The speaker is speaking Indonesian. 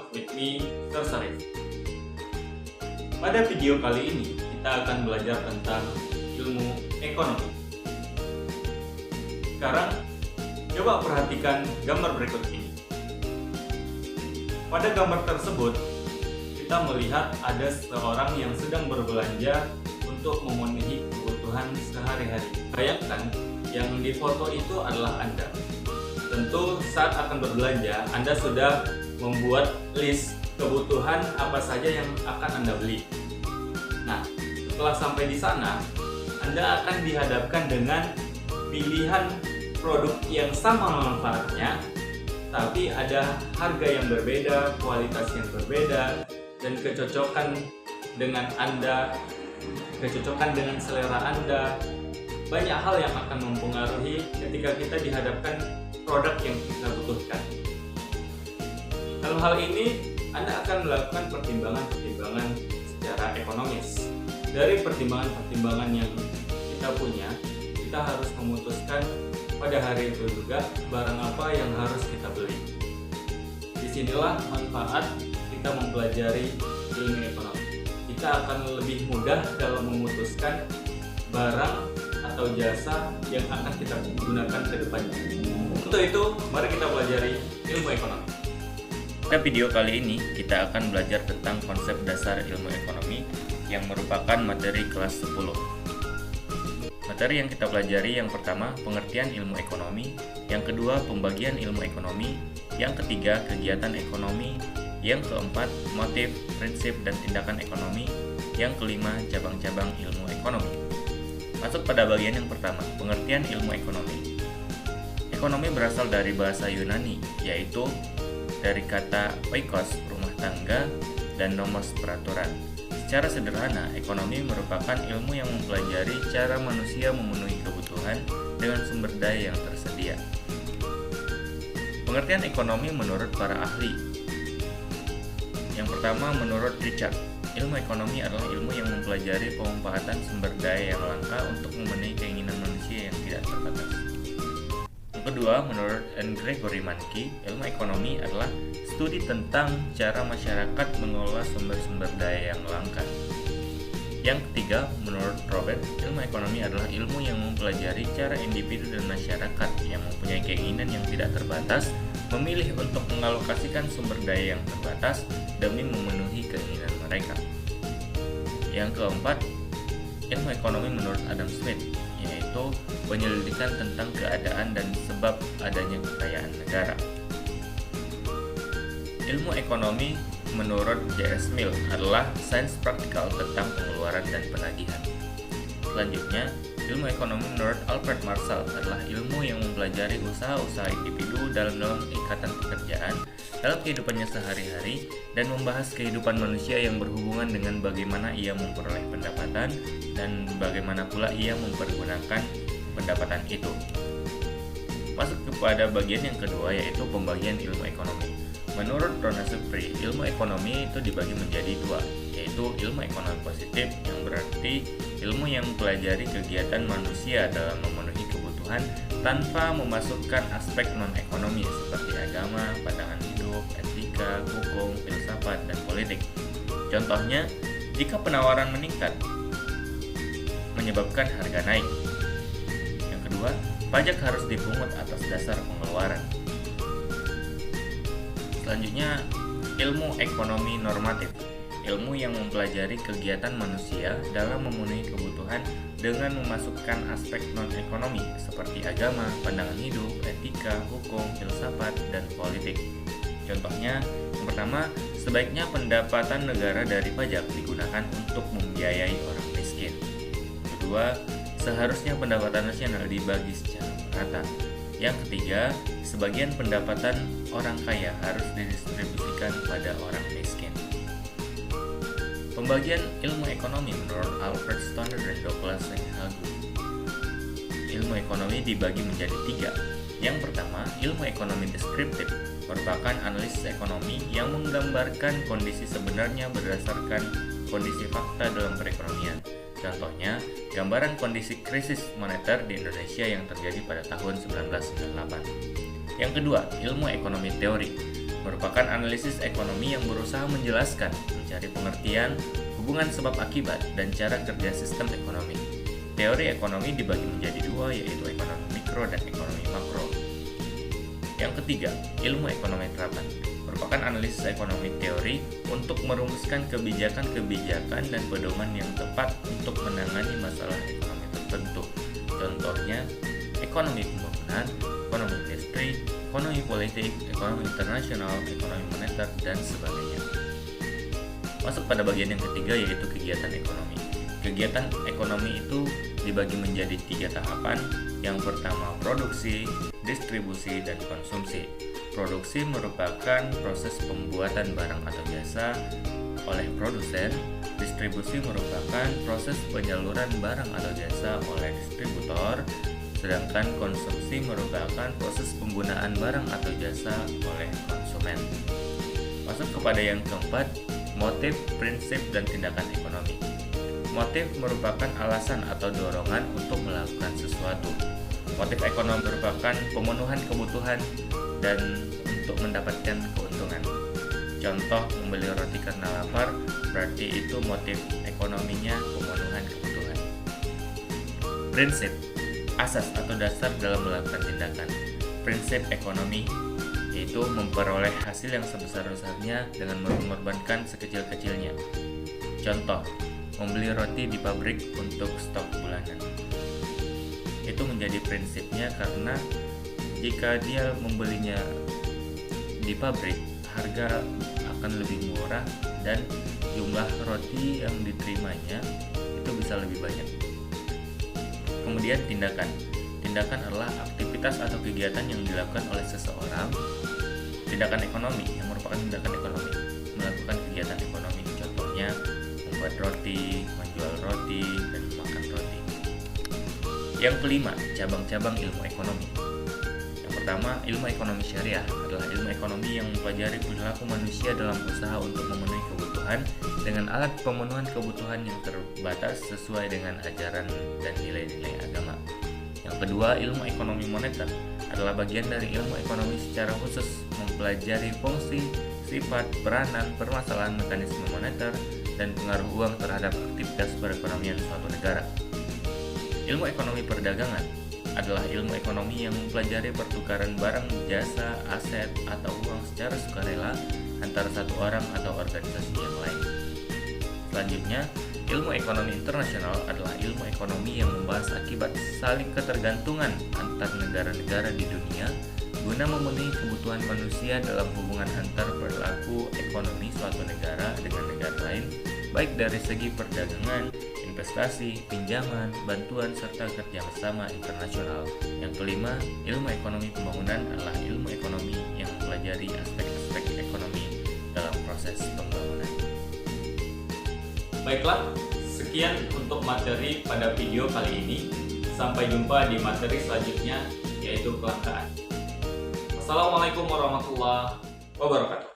channel with me, Sir Sarif. Pada video kali ini, kita akan belajar tentang ilmu ekonomi. Sekarang, coba perhatikan gambar berikut ini. Pada gambar tersebut, kita melihat ada seorang yang sedang berbelanja untuk memenuhi kebutuhan sehari-hari. Bayangkan, yang difoto itu adalah Anda. Tentu saat akan berbelanja, Anda sudah membuat list kebutuhan apa saja yang akan Anda beli. Nah, setelah sampai di sana, Anda akan dihadapkan dengan pilihan produk yang sama manfaatnya, tapi ada harga yang berbeda, kualitas yang berbeda, dan kecocokan dengan Anda, kecocokan dengan selera Anda. Banyak hal yang akan mempengaruhi ketika kita dihadapkan produk yang kita butuhkan. Dalam hal ini, Anda akan melakukan pertimbangan-pertimbangan secara ekonomis. Dari pertimbangan-pertimbangan yang kita punya, kita harus memutuskan pada hari itu juga barang apa yang harus kita beli. Disinilah manfaat kita mempelajari ilmu ekonomi. Kita akan lebih mudah dalam memutuskan barang atau jasa yang akan kita gunakan ke depannya. Untuk itu, mari kita pelajari ilmu ekonomi. Pada video kali ini, kita akan belajar tentang konsep dasar ilmu ekonomi yang merupakan materi kelas 10. Materi yang kita pelajari yang pertama, pengertian ilmu ekonomi, yang kedua, pembagian ilmu ekonomi, yang ketiga, kegiatan ekonomi, yang keempat, motif, prinsip, dan tindakan ekonomi, yang kelima, cabang-cabang ilmu ekonomi. Masuk pada bagian yang pertama, pengertian ilmu ekonomi. Ekonomi berasal dari bahasa Yunani, yaitu dari kata oikos, rumah tangga, dan nomos, peraturan. Secara sederhana, ekonomi merupakan ilmu yang mempelajari cara manusia memenuhi kebutuhan dengan sumber daya yang tersedia. Pengertian ekonomi menurut para ahli. Yang pertama, menurut Richard, ilmu ekonomi adalah ilmu yang mempelajari pemanfaatan sumber daya yang langka untuk memenuhi keinginan manusia yang tidak terbatas. Yang kedua, menurut N. Gregory Mankiw, ilmu ekonomi adalah studi tentang cara masyarakat mengelola sumber-sumber daya yang langka. Yang ketiga, menurut Robert, ilmu ekonomi adalah ilmu yang mempelajari cara individu dan masyarakat yang mempunyai keinginan yang tidak terbatas memilih untuk mengalokasikan sumber daya yang terbatas demi memenuhi keinginan mereka. Yang keempat, ilmu ekonomi menurut Adam Smith, yaitu penyelidikan tentang keadaan dan sebab adanya kekayaan negara. Ilmu ekonomi menurut J.S. Mill adalah sains praktikal tentang pengeluaran dan penagihan. Selanjutnya, ilmu ekonomi menurut Albert Marshall adalah ilmu yang mempelajari usaha-usaha individu dalam ikatan pekerjaan dalam kehidupannya sehari-hari dan membahas kehidupan manusia yang berhubungan dengan bagaimana ia memperoleh pendapatan dan bagaimana pula ia mempergunakan pendapatan itu. Masuk kepada bagian yang kedua, yaitu pembagian ilmu ekonomi. Menurut Rona Supri, ilmu ekonomi itu dibagi menjadi dua, yaitu ilmu ekonomi positif yang berarti ilmu yang mempelajari kegiatan manusia dalam memenuhi kebutuhan tanpa memasukkan aspek non-ekonomi seperti agama, pandangan hidup, etika, hukum, filsafat, dan politik. Contohnya, jika penawaran meningkat, menyebabkan harga naik. Yang kedua, pajak harus dipungut atas dasar pengeluaran. Selanjutnya, ilmu ekonomi normatif, ilmu yang mempelajari kegiatan manusia dalam memenuhi kebutuhan dengan memasukkan aspek non-ekonomi seperti agama, pandangan hidup, etika, hukum, filsafat, dan politik. Contohnya, yang pertama, sebaiknya pendapatan negara dari pajak digunakan untuk membiayai orang miskin. Kedua, seharusnya pendapatan nasional dibagi secara merata. Yang ketiga, sebagian pendapatan orang kaya harus didistribusikan pada orang miskin. Pembagian ilmu ekonomi menurut Albert Stoner dan Douglas Hagu. Ilmu ekonomi dibagi menjadi tiga. Yang pertama, ilmu ekonomi deskriptif merupakan analisis ekonomi yang menggambarkan kondisi sebenarnya berdasarkan kondisi fakta dalam perekonomian. Contohnya, gambaran kondisi krisis moneter di Indonesia yang terjadi pada tahun 1998. Yang kedua, ilmu ekonomi teori merupakan analisis ekonomi yang berusaha menjelaskan, mencari pengertian, hubungan sebab akibat, dan cara kerja sistem ekonomi. Teori ekonomi dibagi menjadi dua, yaitu ekonomi mikro dan ekonomi makro. Yang ketiga, ilmu ekonomi terapan merupakan analisis ekonomi teori untuk merumuskan kebijakan-kebijakan dan pedoman yang tepat untuk menangani masalah ekonomi tertentu. Contohnya, ekonomi pembangunan, ekonomi industri, ekonomi politik, ekonomi internasional, ekonomi moneter, dan sebagainya. Masuk pada bagian yang ketiga, yaitu kegiatan ekonomi. Kegiatan ekonomi itu dibagi menjadi 3 tahapan. Yang pertama, produksi, distribusi, dan konsumsi. Produksi merupakan proses pembuatan barang atau jasa oleh produsen. Distribusi merupakan proses penyaluran barang atau jasa oleh distributor. Sedangkan konsumsi merupakan proses penggunaan barang atau jasa oleh konsumen. Masuk kepada yang keempat, motif, prinsip, dan tindakan ekonomi. Motif merupakan alasan atau dorongan untuk melakukan sesuatu. Motif ekonomi merupakan pemenuhan kebutuhan dan untuk mendapatkan keuntungan. Contoh, membeli roti karena lapar, berarti itu motif ekonominya pemenuhan kebutuhan. Prinsip, asas atau dasar dalam melakukan tindakan. Prinsip ekonomi yaitu memperoleh hasil yang sebesar-besarnya dengan mengorbankan sekecil-kecilnya. Contoh, membeli roti di pabrik untuk stok bulanan. Itu menjadi prinsipnya karena jika dia membelinya di pabrik, harga akan lebih murah dan jumlah roti yang diterimanya itu bisa lebih banyak. Kemudian tindakan. Tindakan adalah aktivitas atau kegiatan yang dilakukan oleh seseorang. Tindakan ekonomi yang merupakan tindakan ekonomi, melakukan kegiatan ekonomi. Contohnya membuat roti, menjual roti, dan memakan roti. Yang kelima, cabang-cabang ilmu ekonomi. Yang pertama, ilmu ekonomi syariah adalah ilmu ekonomi yang mempelajari perilaku manusia dalam usaha untuk memenuhi kebutuhan dengan alat pemenuhan kebutuhan yang terbatas sesuai dengan ajaran dan nilai-nilai agama. Yang kedua, ilmu ekonomi moneter adalah bagian dari ilmu ekonomi secara khusus mempelajari fungsi, sifat, peranan, permasalahan mekanisme moneter, dan pengaruh uang terhadap aktivitas perekonomian suatu negara. Ilmu ekonomi perdagangan adalah ilmu ekonomi yang mempelajari pertukaran barang, jasa, aset, atau uang secara sukarela antara satu orang atau organisasi yang lain. Selanjutnya, ilmu ekonomi internasional adalah ilmu ekonomi yang membahas akibat saling ketergantungan antar negara-negara di dunia guna memenuhi kebutuhan manusia dalam hubungan antar perilaku ekonomi suatu negara dengan negara lain, baik dari segi perdagangan, investasi, pinjaman, bantuan, serta kerja bersama internasional. Yang kelima, ilmu ekonomi pembangunan adalah ilmu ekonomi yang mempelajari aspek-aspek ekonomi dalam proses pembangunan. Baiklah, sekian untuk materi pada video kali ini. Sampai jumpa di materi selanjutnya, yaitu kelangkaan. Assalamualaikum warahmatullahi wabarakatuh.